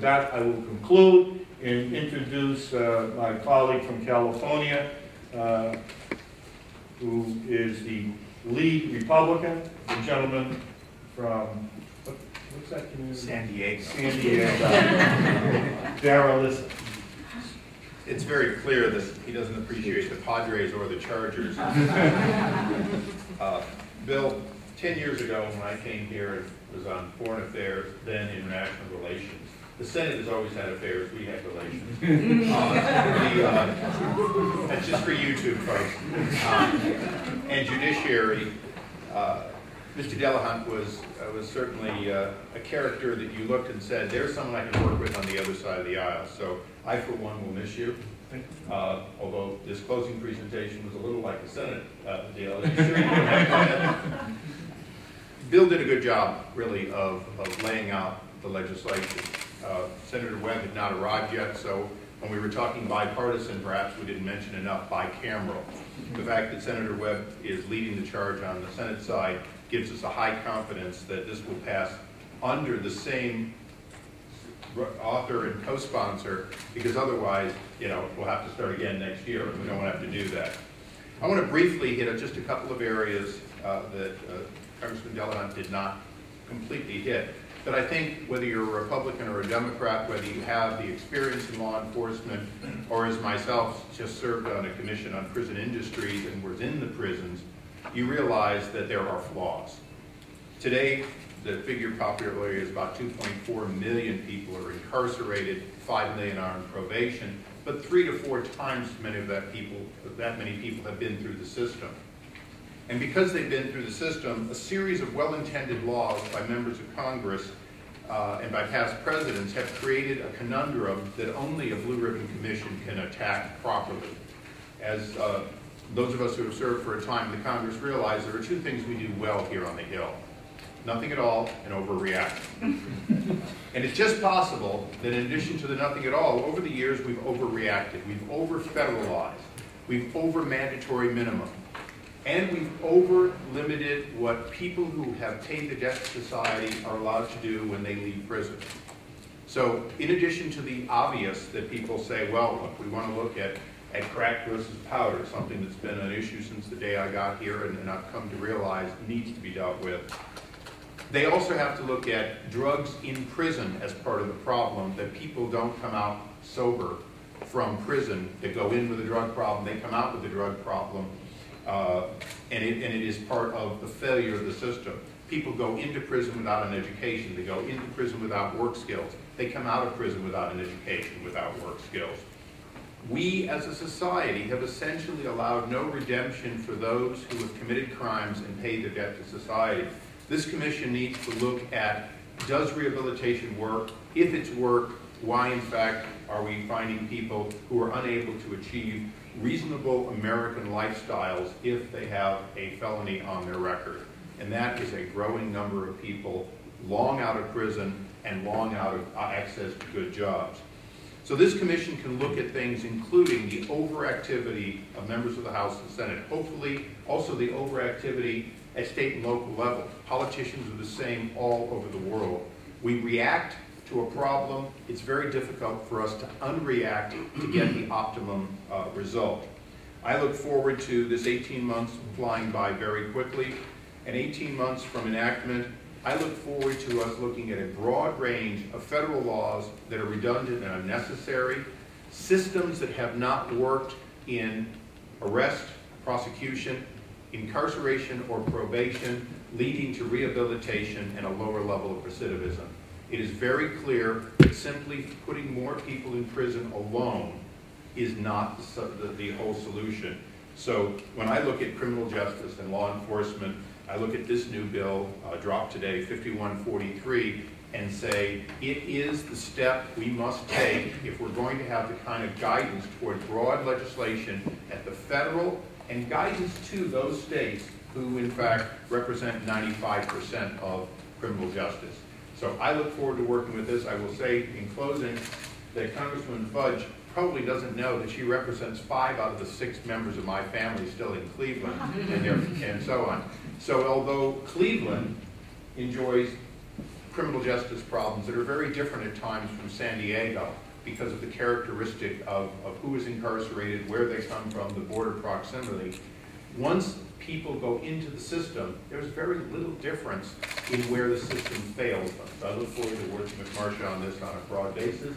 that, I will conclude and introduce my colleague from California, who is the lead Republican, the gentleman from, what's that community? San Diego. San Diego. Darrell Issa. It's very clear that he doesn't appreciate the Padres or the Chargers. Bill, 10 years ago when I came here and was on Foreign Affairs, then International Relations, the Senate has always had affairs, we have relations. That's just for YouTube, folks. And Judiciary, Mr. Delahunt was certainly a character that you looked and said, there's someone I can work with on the other side of the aisle. So I, for one, will miss you. Although this closing presentation was a little like the Senate deal. Bill did a good job, really, of laying out the legislation. Senator Webb had not arrived yet, so when we were talking bipartisan, perhaps we didn't mention enough bicameral. The fact that Senator Webb is leading the charge on the Senate side gives us a high confidence that this will pass under the same author and co-sponsor, because otherwise, we'll have to start again next year, and we don't want to have to do that. I want to briefly hit just a couple of areas that Congressman Delahunt did not completely hit. But I think whether you're a Republican or a Democrat, whether you have the experience in law enforcement, or as myself, just served on a commission on prison industries and was in the prisons, you realize that there are flaws. Today, the figure popularly is about 2.4 million people are incarcerated, 5 million are on probation, but 3 to 4 times that many people have been through the system. And because they've been through the system, a series of well-intended laws by members of Congress and by past presidents have created a conundrum that only a Blue Ribbon Commission can attack properly. As those of us who have served for a time in the Congress realize, there are two things we do well here on the Hill. Nothing at all and overreacting. And it's just possible that in addition to the nothing at all, over the years we've overreacted, we've over-federalized, we've over-mandatory minimum. And we've over-limited what people who have paid the debt to society are allowed to do when they leave prison. So in addition to the obvious that people say, well, look, we want to look at crack versus powder, something that's been an issue since the day I got here and I've come to realize needs to be dealt with. They also have to look at drugs in prison as part of the problem, that people don't come out sober from prison. They go in with a drug problem, they come out with a drug problem. And it is part of the failure of the system. People go into prison without an education. They go into prison without work skills. They come out of prison without an education, without work skills. We as a society have essentially allowed no redemption for those who have committed crimes and paid their debt to society. This commission needs to look at, does rehabilitation work? If it's worked, why in fact are we finding people who are unable to achieve reasonable American lifestyles if they have a felony on their record? And that is a growing number of people long out of prison and long out of access to good jobs. So this commission can look at things including the overactivity of members of the House and Senate, hopefully also the overactivity at state and local level. Politicians are the same all over the world. We react to a problem. It's very difficult for us to unreact to get the optimum result. I look forward to this 18 months flying by very quickly, and 18 months from enactment, I look forward to us looking at a broad range of federal laws that are redundant and unnecessary, systems that have not worked in arrest, prosecution, incarceration, or probation, leading to rehabilitation and a lower level of recidivism. It is very clear that simply putting more people in prison alone is not the whole solution. So when I look at criminal justice and law enforcement, I look at this new bill, dropped today, 5143, and say it is the step we must take if we're going to have the kind of guidance toward broad legislation at the federal and guidance to those states who in fact represent 95% of criminal justice. So I look forward to working with this. I will say in closing that Congresswoman Fudge probably doesn't know that she represents 5 out of the 6 members of my family still in Cleveland and so on. So although Cleveland enjoys criminal justice problems that are very different at times from San Diego because of the characteristic of who is incarcerated, where they come from, the border proximity. Once people go into the system, there's very little difference in where the system fails them. So I look forward to working with Marcia on this on a broad basis.